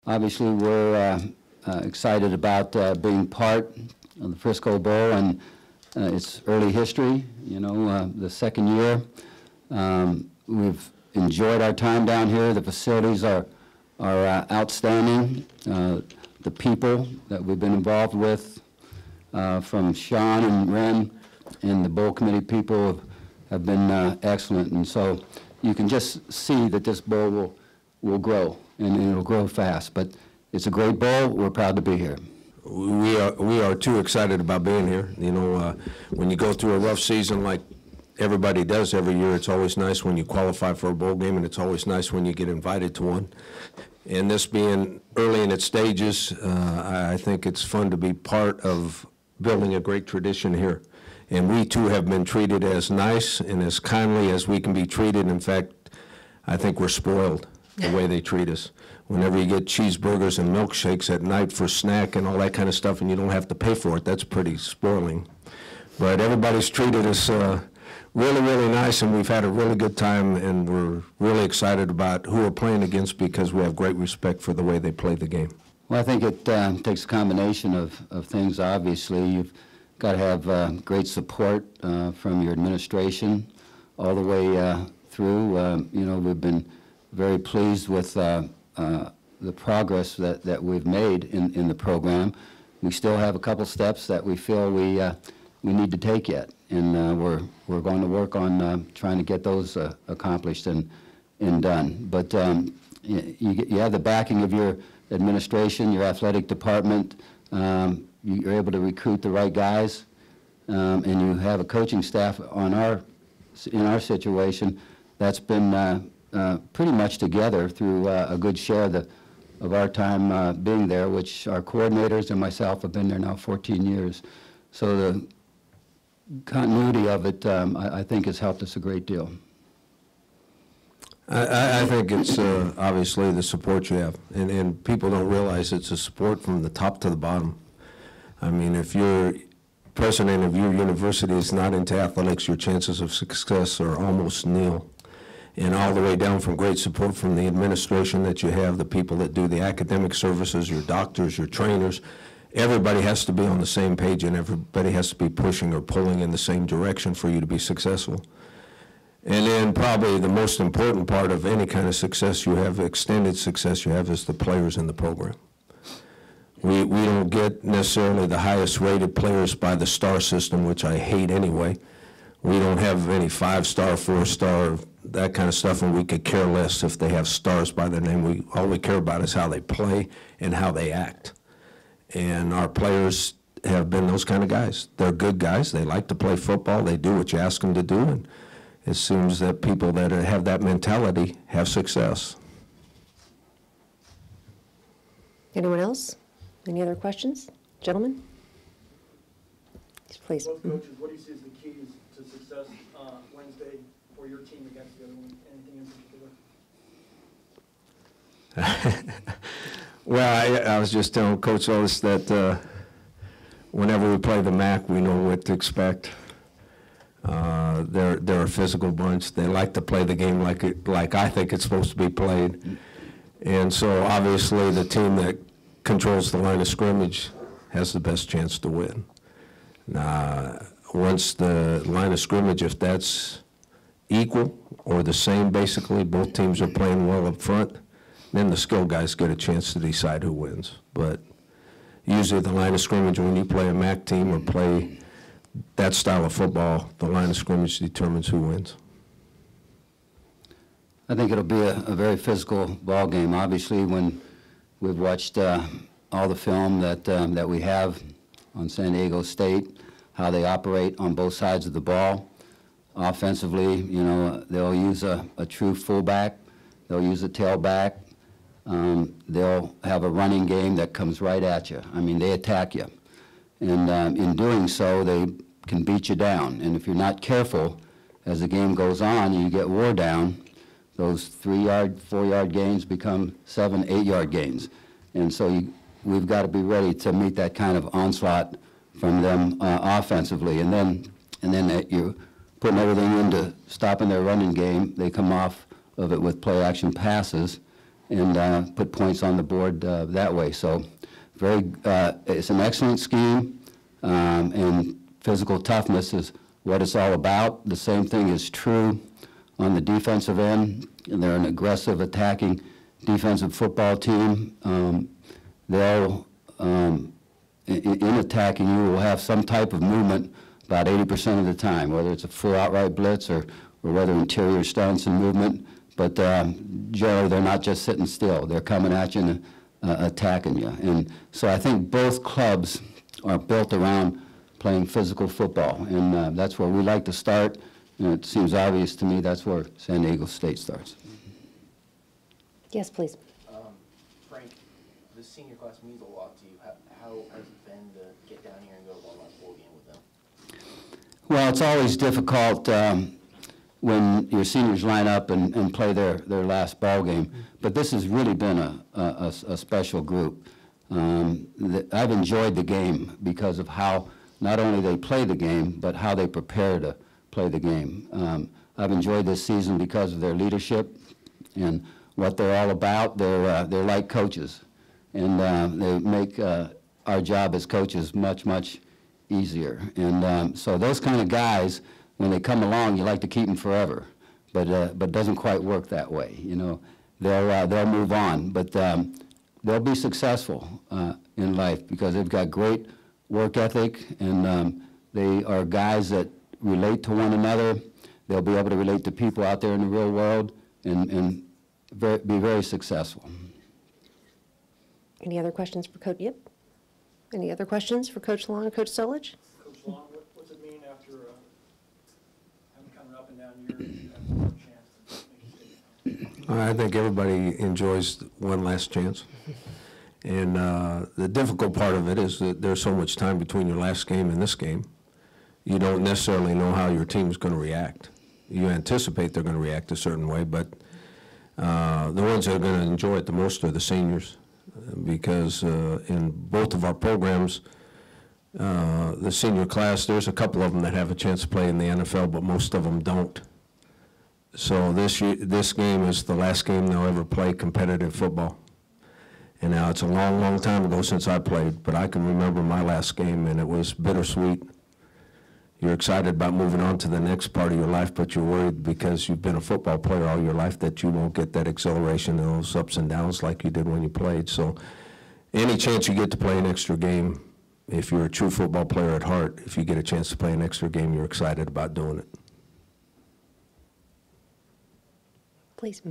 obviously we're excited about being part of the Frisco Bowl and its early history. You know, the second year. We've enjoyed our time down here. The facilities are outstanding. The people that we've been involved with, from Sean and Ren and the bowl committee people have been excellent. And so you can just see that this bowl will grow, and it'll grow fast. But it's a great bowl. We're proud to be here. We are too excited about being here. You know, when you go through a rough season like everybody does every year, it's always nice when you qualify for a bowl game, and it's always nice when you get invited to one. And this being early in its stages, I think it's fun to be part of building a great tradition here. And we too have been treated as nice and as kindly as we can be treated. In fact, I think we're spoiled the way they treat us. Whenever you get cheeseburgers and milkshakes at night for snack and all that kind of stuff, and you don't have to pay for it, that's pretty spoiling. But everybody's treated us really, really nice, and we've had a really good time, and we're really excited about who we're playing against because we have great respect for the way they play the game. Well, I think it takes a combination of things, obviously. You've got to have great support from your administration all the way through. You know, we've been very pleased with the progress that we've made in the program. We still have a couple steps that we feel we need to take yet, and we're going to work on trying to get those accomplished and done. But you have the backing of your administration, your athletic department. You're able to recruit the right guys, and you have a coaching staff in our situation that's been pretty much together through a good share of our time being there, which our coordinators and myself have been there now 14 years. So the continuity of it, I think, has helped us a great deal. I think it's obviously the support you have, and people don't realize it's a support from the top to the bottom. I mean, if your president of your university is not into athletics, your chances of success are almost nil. And all the way down from great support from the administration that you have, the people that do the academic services, your doctors, your trainers. Everybody has to be on the same page, and everybody has to be pushing or pulling in the same direction for you to be successful. And then probably the most important part of any kind of success you have, extended success you have, is the players in the program. We don't get necessarily the highest rated players by the star system, which I hate anyway. We don't have any 5-star, 4-star, that kind of stuff, and we could care less if they have stars by their name. All we care about is how they play and how they act. And our players have been those kind of guys. They're good guys. They like to play football. They do what you ask them to do, and it seems that people that have that mentality have success. Anyone else? Any other questions? Gentlemen? Please. Both coaches, what do you see as the keys to success Wednesday for your team against the other one? Anything in particular? Well, I was just telling Coach Solich that whenever we play the MAC, we know what to expect. They're a physical bunch. They like to play the game like I think it's supposed to be played. And so obviously the team that controls the line of scrimmage has the best chance to win. Now, once the line of scrimmage, if that's equal or the same, basically, both teams are playing well up front, then the skill guys get a chance to decide who wins. But usually the line of scrimmage, when you play a MAC team or play that style of football, the line of scrimmage determines who wins. I think it'll be a very physical ball game. Obviously, when we've watched all the film that we have on San Diego State, how they operate on both sides of the ball. Offensively, you know, they'll use a true fullback. They'll use a tailback. They'll have a running game that comes right at you. I mean, they attack you. And in doing so, they can beat you down. And if you're not careful, as the game goes on, you get wore down, those 3-yard, 4-yard gains become 7, 8-yard gains. And so we've got to be ready to meet that kind of onslaught from them offensively. And then you're putting everything into stopping their running game. They come off of it with play-action passes. and put points on the board that way. So it's an excellent scheme, and physical toughness is what it's all about. The same thing is true on the defensive end. They're an aggressive, attacking defensive football team. They'll, in attacking you, will have some type of movement about 80% of the time, whether it's a full outright blitz or whether interior stunts and movement. But generally, they're not just sitting still. They're coming at you and attacking you. And so I think both clubs are built around playing physical football, and that's where we like to start. And it seems obvious to me that's where San Diego State starts. Yes, please. Frank, the senior class means a lot to you. How has it been to get down here and go to one last bowl game with them? Well, it's always difficult when your seniors line up and play their last ball game, but this has really been a special group. I've enjoyed the game because of how not only they play the game, but how they prepare to play the game. I've enjoyed this season because of their leadership and what they're all about. They're like coaches, and they make our job as coaches much, much easier. And so those kind of guys, when they come along, you like to keep them forever, but it doesn't quite work that way. You know, they'll move on, but they'll be successful in life because they've got great work ethic, and they are guys that relate to one another. They'll be able to relate to people out there in the real world and be very successful. Any other questions for Coach? Yep. Any other questions for Coach Long or Coach Solich? Coach Long, what's it mean after having come up and down years, you have one more chance to make a statement? I think everybody enjoys one last chance. And the difficult part of it is that there's so much time between your last game and this game. You don't necessarily know how your team's going to react. You anticipate they're going to react a certain way, but the ones that are going to enjoy it the most are the seniors, because in both of our programs, the senior class, there's a couple of them that have a chance to play in the NFL, but most of them don't. So this game is the last game they'll ever play competitive football. And now it's a long, long time ago since I played, but I can remember my last game, and it was bittersweet. You're excited about moving on to the next part of your life, but you're worried because you've been a football player all your life that you won't get that acceleration and those ups and downs like you did when you played. So any chance you get to play an extra game, if you're a true football player at heart, if you get a chance to play an extra game, you're excited about doing it. Please.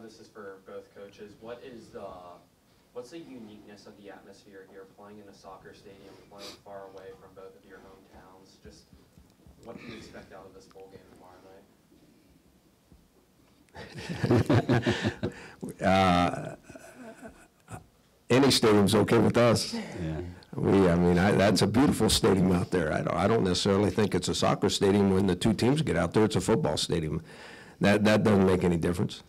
This is for both coaches. What's the uniqueness of the atmosphere here, playing in a soccer stadium, playing far away from both of your hometowns? Just what do you expect out of this bowl game tomorrow night? Any stadium's okay with us. Yeah. That's a beautiful stadium out there. I don't necessarily think it's a soccer stadium when the two teams get out there. It's a football stadium. That doesn't make any difference.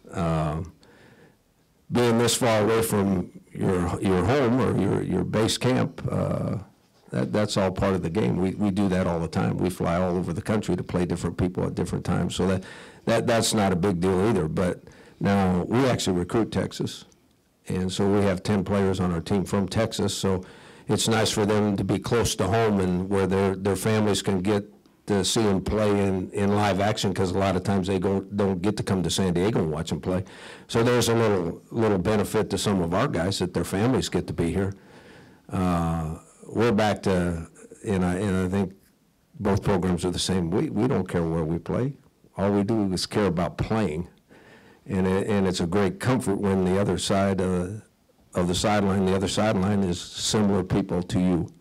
Being this far away from your home or your base camp, that's all part of the game. We do that all the time. We fly all over the country to play different people at different times. So that's not a big deal either. But now we actually recruit Texas, and so we have 10 players on our team from Texas. So it's nice for them to be close to home and where their families can get to see them play in live action, because a lot of times they don't get to come to San Diego and watch them play. So there's a little benefit to some of our guys that their families get to be here. We're back to, and I think both programs are the same. We don't care where we play. All we do is care about playing, and it's a great comfort when the other side of the sideline, the other sideline is similar people to you.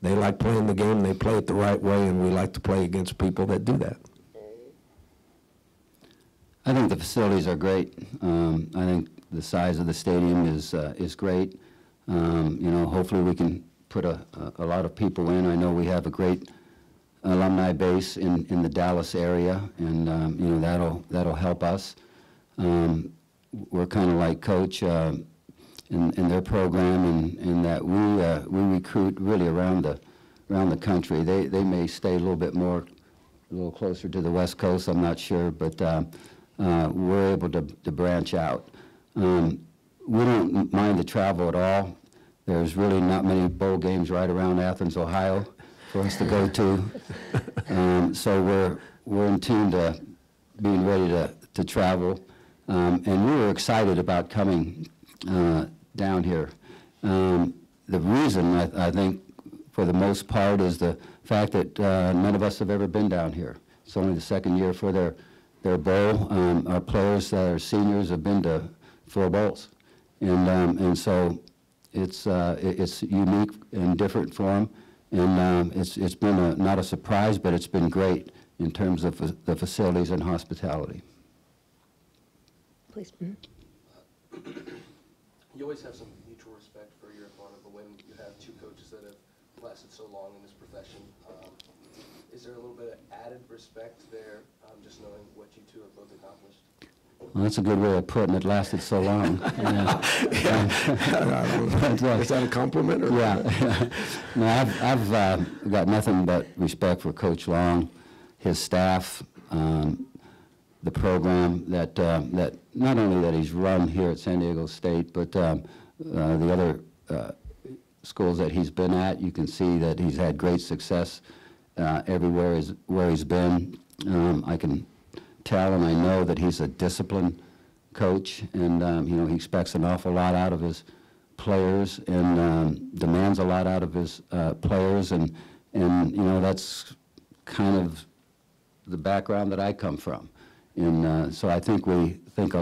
They like playing the game, they play it the right way, and we like to play against people that do that. I think the facilities are great. I think the size of the stadium is great. Hopefully we can put a lot of people in. I know we have a great alumni base in the Dallas area, and that'll help us. We're kind of like Coach in their program, in that we recruit really around the country. They may stay a little closer to the West Coast, I'm not sure, but we're able to branch out. we don't mind the travel at all. There's really not many bowl games right around Athens, Ohio for us to go to. So we're in tune to being ready to travel. And we were excited about coming down here. The reason, I think, for the most part, is the fact that none of us have ever been down here. It's only the second year for their bowl. Our players that are seniors have been to 4 bowls. And so it's unique and different for them. And it's been not a surprise, but it's been great in terms of the facilities and hospitality. Please. You always have some mutual respect for your opponent, but when you have 2 coaches that have lasted so long in this profession, is there a little bit of added respect there, just knowing what you 2 have both accomplished? Well, that's a good way of putting it. Lasted so long. Is that a compliment? Or Yeah. No, I've got nothing but respect for Coach Long, his staff, the program that not only that he's run here at San Diego State, but the other schools that he's been at. You can see that he's had great success everywhere where he's been. I can tell and I know that he's a disciplined coach, and you know, he expects an awful lot out of his players and demands a lot out of his players, and you know, that's kind of the background that I come from. And so I think we think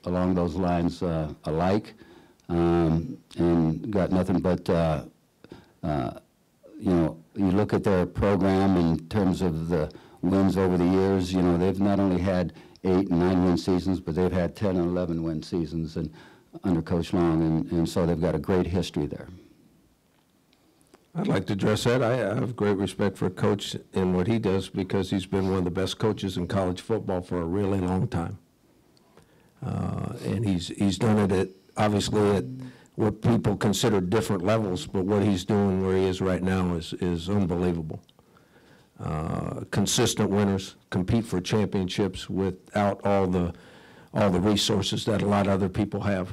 along those lines alike, and got nothing but, you know, you look at their program in terms of the wins over the years, you know, they've not only had 8 and 9 win seasons, but they've had 10 and 11 win seasons and under Coach Long, and so they've got a great history there. I'd like to address that. I have great respect for Coach and what he does, because he's been one of the best coaches in college football for a really long time. And he's done it obviously at what people consider different levels, but what he's doing where he is right now is unbelievable. Consistent winners, compete for championships without all the resources that a lot of other people have.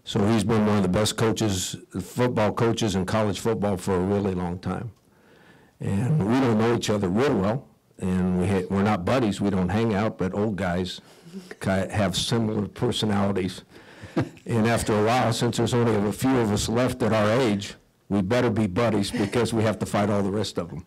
So he's been one of the best coaches, football coaches in college football for a really long time. And we don't know each other real well, and we're not buddies. We don't hang out, but old guys have similar personalities. And after a while, since there's only a few of us left at our age, we better be buddies, because we have to fight all the rest of them.